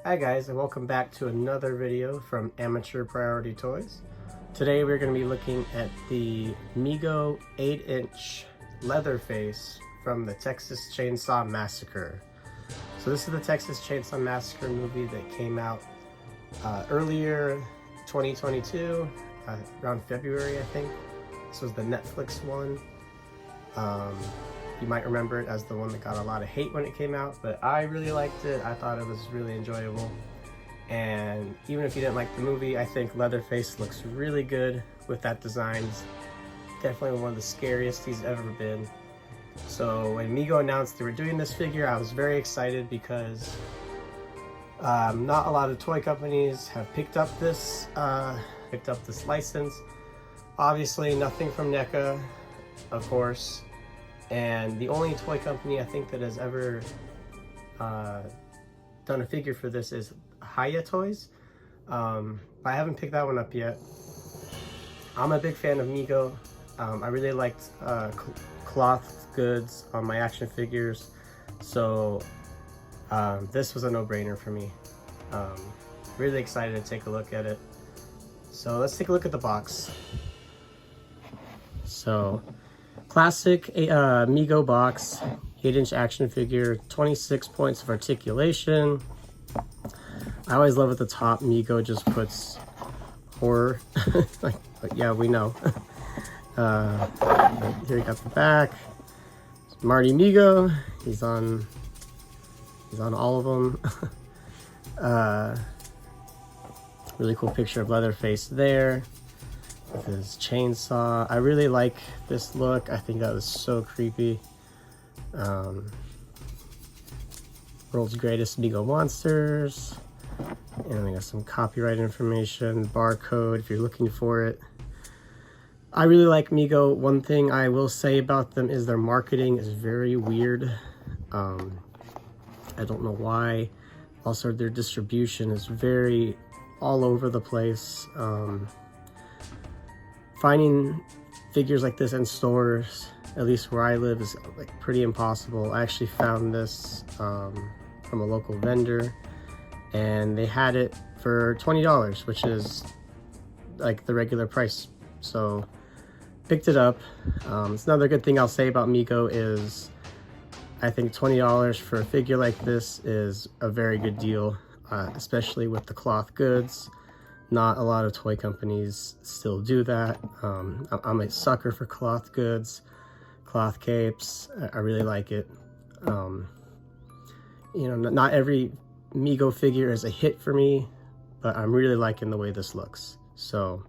Hi guys, and welcome back to another video from Amateur Priority Toys. Today we're going to be looking at the Mego 8-inch Leatherface from the Texas Chainsaw Massacre. So this is the Texas Chainsaw Massacre movie that came out earlier 2022, around February I think. This was the Netflix one. You might remember it as the one that got a lot of hate when it came out, but I really liked it. I thought it was really enjoyable. And even if you didn't like the movie, I think Leatherface looks really good with that design. He's definitely one of the scariest he's ever been. So when Mego announced they were doing this figure, I was very excited because not a lot of toy companies have picked up this license. Obviously nothing from NECA, of course. And the only toy company I think that has ever done a figure for this is Hiya Toys. But I haven't picked that one up yet. I'm a big fan of Mego. I really liked cloth goods on my action figures, so this was a no-brainer for me. Really excited to take a look at it. So let's take a look at the box. So classic Mego box, 8-inch action figure, 26 points of articulation. I always love at the top, Mego just puts horror. But yeah, we know. Here you got the back. It's Marty Mego. He's on all of them. Really cool picture of Leatherface there with his chainsaw. I really like this look. I think that was so creepy. World's greatest Mego monsters. And we got some copyright information, barcode if you're looking for it. I really like Mego. One thing I will say about them is their marketing is very weird. I don't know why. Also, their distribution is very all over the place. Finding figures like this in stores, at least where I live, is like pretty impossible. I actually found this from a local vendor, and they had it for $20, which is like the regular price. So picked it up. It's another good thing I'll say about Mego is I think $20 for a figure like this is a very good deal, especially with the cloth goods. Not a lot of toy companies still do that. I'm a sucker for cloth goods, cloth capes. I really like it. You know, not every Mego figure is a hit for me, but I'm really liking the way this looks. So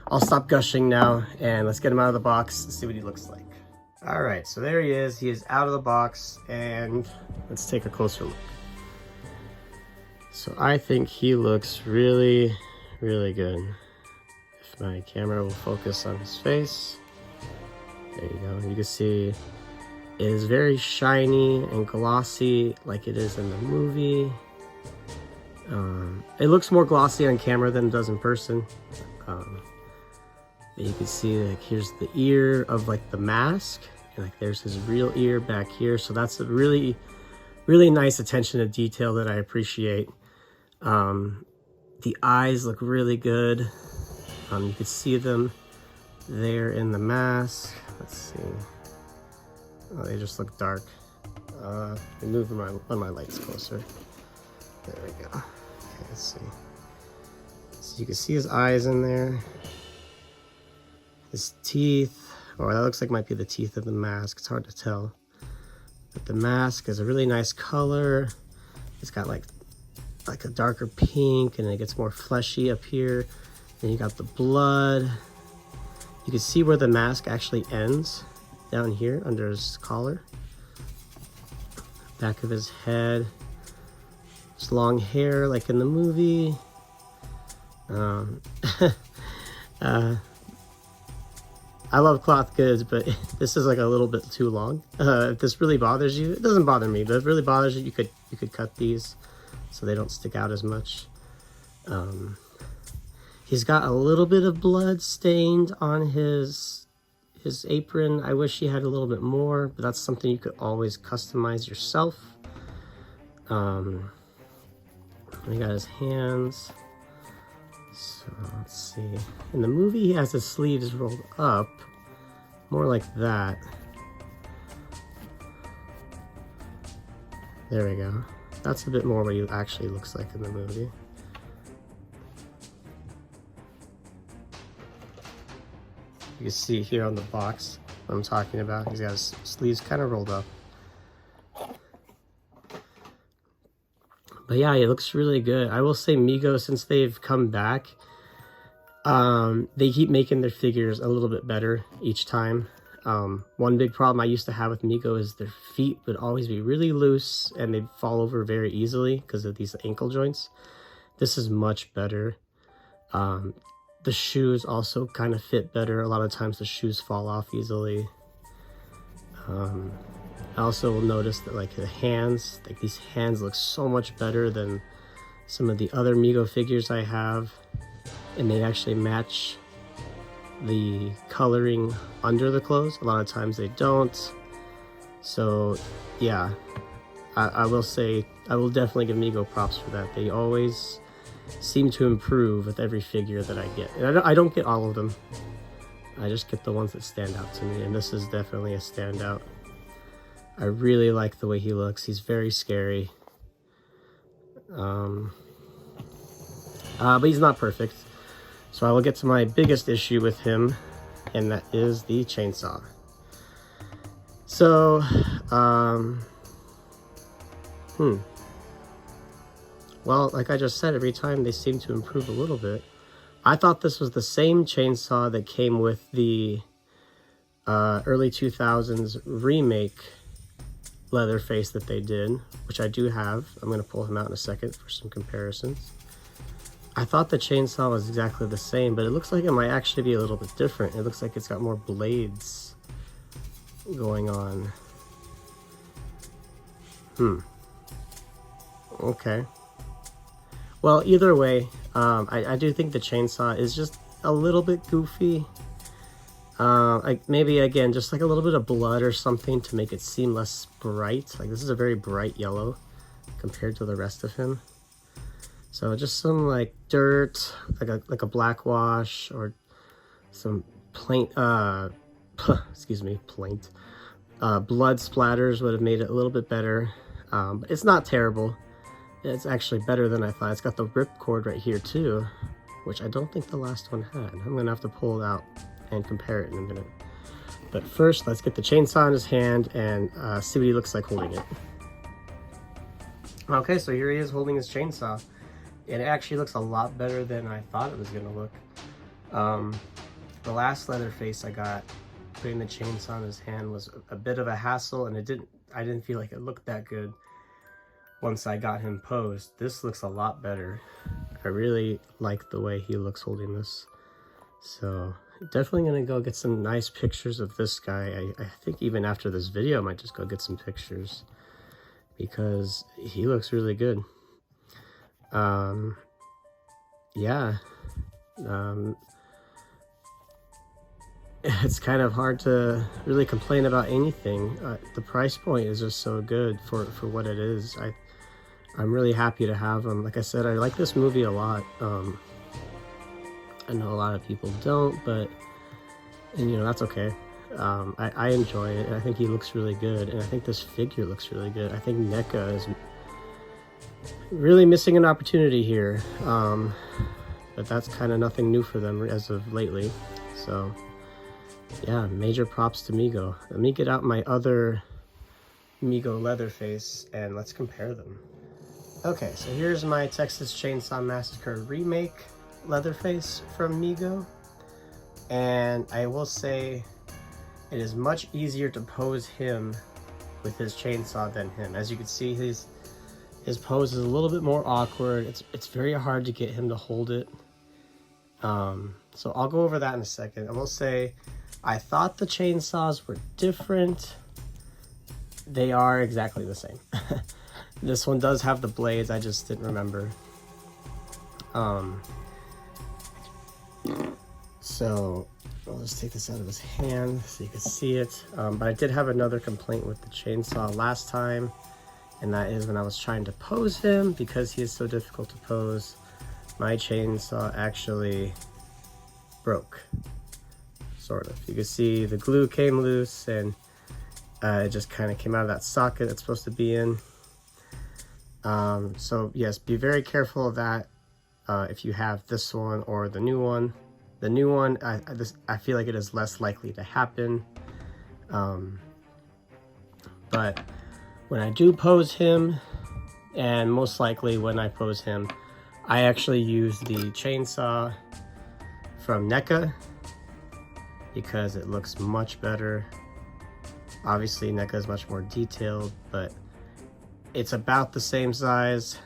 I'll stop gushing now and let's get him out of the box and see what he looks like. All right, so there he is. He is out of the box, and let's take a closer look. So I think he looks really, really good. If my camera will focus on his face. There you go. You can see it is very shiny and glossy like it is in the movie. It looks more glossy on camera than it does in person. You can see like here's the ear of like the mask, and like there's his real ear back here. So that's a really, really nice attention to detail that I appreciate. The eyes look really good. You can see them there in the mask. Let's see. Oh, they just look dark. Let me move one of my lights closer. There we go. Okay, let's see. So you can see his eyes in there. His teeth. Oh, that looks like might be the teeth of the mask. It's hard to tell. But the mask is a really nice color. It's got like a darker pink, and it gets more fleshy up here. Then you got the blood. You can see where the mask actually ends down here under his collar. Back of his head. His long hair like in the movie. I love cloth goods, but this is like a little bit too long. If this really bothers you, it doesn't bother me, but if it really bothers you, you could cut these so they don't stick out as much. He's got a little bit of blood stained on his apron. I wish he had a little bit more, but that's something you could always customize yourself. We got his hands. So let's see. In the movie, he has his sleeves rolled up, more like that. There we go. That's a bit more what he actually looks like in the movie. You can see here on the box what I'm talking about. He's got his sleeves kind of rolled up. But yeah, it looks really good. I will say Mego, since they've come back, they keep making their figures a little bit better each time. One big problem I used to have with Mego is their feet would always be really loose and they'd fall over very easily because of these ankle joints. This is much better. The shoes also kind of fit better. A lot of times the shoes fall off easily. I also will notice that like the hands, like these hands look so much better than some of the other Mego figures I have. And they actually match the coloring under the clothes. A lot of times they don't. So yeah, I will say, I will definitely give Mego props for that. They always seem to improve with every figure that I get. And I don't get all of them. I just get the ones that stand out to me. And this is definitely a standout. I really like the way he looks. He's very scary. But he's not perfect. So I will get to my biggest issue with him, and that is the chainsaw. So, well, like I just said, every time they seem to improve a little bit. I thought this was the same chainsaw that came with the early 2000s remake Leatherface that they did, which I do have. I'm going to pull him out in a second for some comparisons. I thought the chainsaw was exactly the same, but it looks like it might actually be a little bit different. It looks like it's got more blades going on. Okay. Well, either way, I do think the chainsaw is just a little bit goofy. Like maybe again, just like a little bit of blood or something to make it seem less bright. Like this is a very bright yellow compared to the rest of him. So just some like dirt, like a black wash, or some plain, excuse me, plaint. Blood splatters would have made it a little bit better. But it's not terrible. It's actually better than I thought. It's got the ripcord right here too, which I don't think the last one had. I'm gonna have to pull it out and compare it in a minute. But first, let's get the chainsaw in his hand and see what he looks like holding it. Okay, so here he is holding his chainsaw. It actually looks a lot better than I thought it was gonna look. The last Leatherface I got, putting the chainsaw in his hand was a bit of a hassle, and I didn't feel like it looked that good once I got him posed. This looks a lot better. I really like the way he looks holding this. So definitely gonna go get some nice pictures of this guy. I think even after this video I might just go get some pictures because he looks really good. Yeah, it's kind of hard to really complain about anything. The price point is just so good for what it is. I'm really happy to have him. Like I said, I like this movie a lot. I know a lot of people don't, and you know, that's okay. I enjoy it, and I think he looks really good, and I think this figure looks really good. I think NECA is really missing an opportunity here, but that's kind of nothing new for them as of lately. So yeah, major props to Mego. Let me get out my other Mego Leatherface and let's compare them. Okay, so here's my Texas Chainsaw Massacre remake Leatherface from Mego, and I will say it is much easier to pose him with his chainsaw than him. As you can see, his pose is a little bit more awkward. It's very hard to get him to hold it. So I'll go over that in a second. I will say I thought the chainsaws were different. They are exactly the same. This one does have the blades, I just didn't remember. So I'll just take this out of his hand so you can see it. But I did have another complaint with the chainsaw last time, and that is when I was trying to pose him. Because he is so difficult to pose, my chainsaw actually broke, sort of. You can see the glue came loose, and it just kind of came out of that socket it's supposed to be in. So yes, be very careful of that if you have this one or the new one. The new one, I feel like it is less likely to happen. But when I do pose him, and most likely when I pose him, I actually use the chainsaw from NECA because it looks much better. Obviously NECA is much more detailed, but it's about the same size.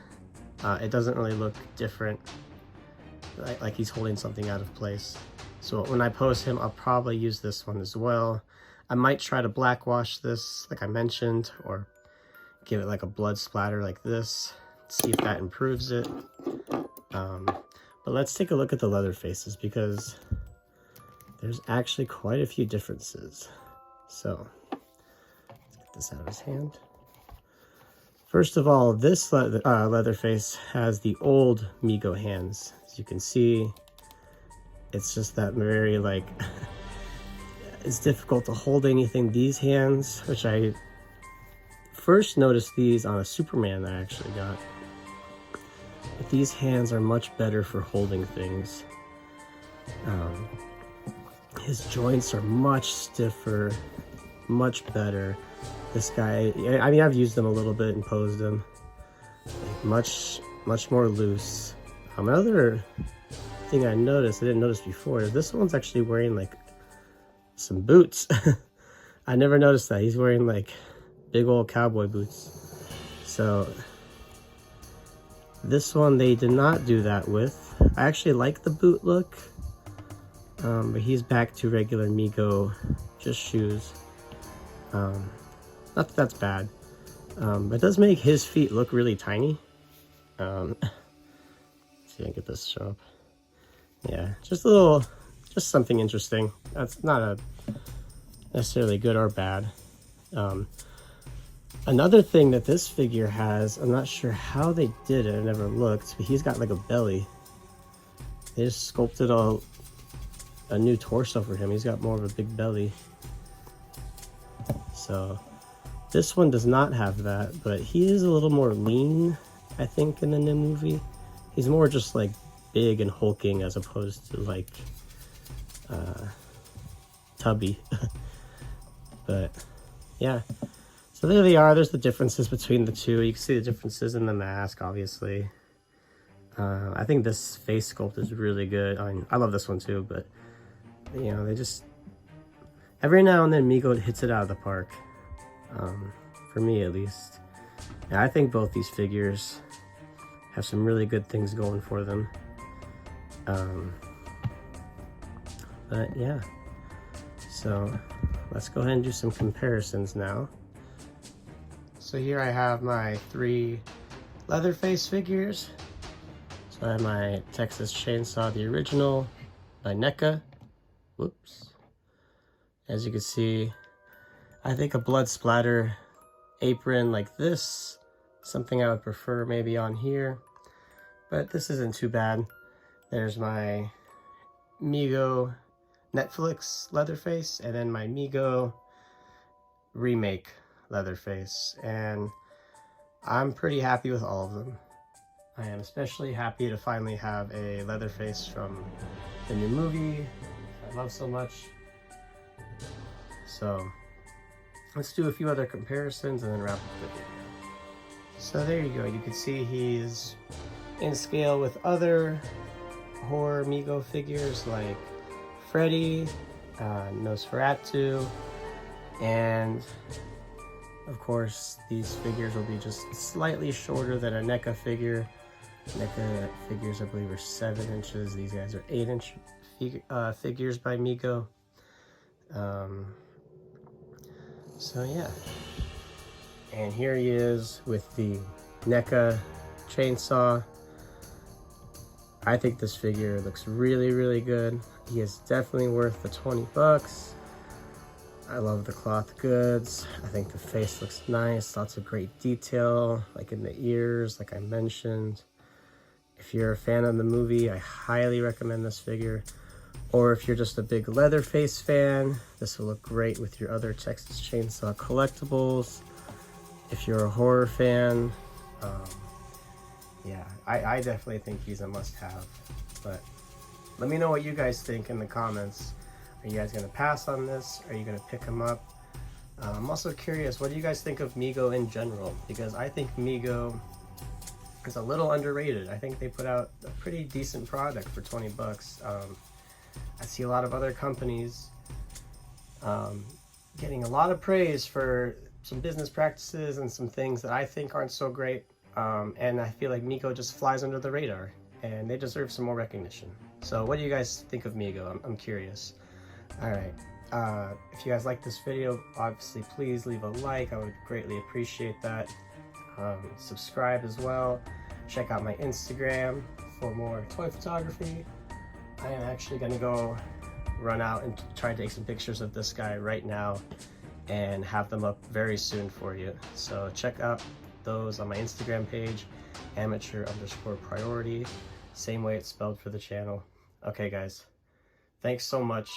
It doesn't really look different, like he's holding something out of place. So when I pose him, I'll probably use this one as well. I might try to black wash this, like I mentioned, or give it like a blood splatter like this, see if that improves it. But let's take a look at the Leatherfaces, because there's actually quite a few differences. So let's get this out of his hand. First of all, this Leatherface has the old Mego hands. As you can see, it's just that very, like, it's difficult to hold anything. These hands, which I first noticed these on a Superman that I actually got. But these hands are much better for holding things. His joints are much stiffer, much better. This guy, I mean, I've used them a little bit and posed them. Like much more loose. Another thing I noticed, I didn't notice before, is this one's actually wearing like some boots. I never noticed that. He's wearing like big old cowboy boots. So this one they did not do that with. I actually like the boot look, but he's back to regular Mego, just shoes. Not that that's bad, but it does make his feet look really tiny. Let's see if I can get this to show up. Yeah, just a little, just something interesting. That's not a necessarily good or bad. Another thing that this figure has, I'm not sure how they did it, I never looked, but he's got like a belly. They just sculpted a new torso for him. He's got more of a big belly. So this one does not have that, but he is a little more lean, I think, in the new movie. He's more just like big and hulking as opposed to like tubby. But yeah, so there they are. There's the differences between the two. You can see the differences in the mask, obviously. I think this face sculpt is really good. I mean, I love this one too, but you know, they just, every now and then Mego hits it out of the park, for me at least. And I think both these figures have some really good things going for them. But yeah, so let's go ahead and do some comparisons now. So here I have my 3 Leatherface figures. So I have my Texas Chainsaw, the original, by NECA. Whoops. As you can see, I think a blood splatter apron like this, something I would prefer maybe on here, but this isn't too bad. There's my Mego Netflix Leatherface, and then my Mego remake Leatherface, and I'm pretty happy with all of them. I am especially happy to finally have a Leatherface from the new movie I love so much. So let's do a few other comparisons and then wrap up the video. So there you go. You can see he's in scale with other horror Mego figures like Freddy, Nosferatu, and of course these figures will be just slightly shorter than a NECA figure. NECA figures, I believe, are 7 inches. These guys are 8-inch figures by Mego. So yeah, and here he is with the NECA chainsaw. I think this figure looks really, really good. He is definitely worth the 20 bucks. I love the cloth goods. I think the face looks nice. Lots of great detail, like in the ears, like I mentioned. If you're a fan of the movie, I highly recommend this figure. Or if you're just a big Leatherface fan, this will look great with your other Texas Chainsaw collectibles. If you're a horror fan, yeah, I definitely think he's a must-have. But let me know what you guys think in the comments. Are you guys gonna pass on this? Are you gonna pick him up? I'm also curious, what do you guys think of Mego in general? Because I think Mego is a little underrated. I think they put out a pretty decent product for 20 bucks. I see a lot of other companies getting a lot of praise for some business practices and some things that I think aren't so great. And I feel like Mego just flies under the radar, and they deserve some more recognition. So what do you guys think of Mego? I'm curious. All right. If you guys like this video, obviously please leave a like. I would greatly appreciate that. Subscribe as well. Check out my Instagram for more toy photography. I am actually gonna go run out and try to take some pictures of this guy right now and have them up very soon for you. So check out those on my Instagram page, amateur_priority, same way it's spelled for the channel. Okay guys, thanks so much.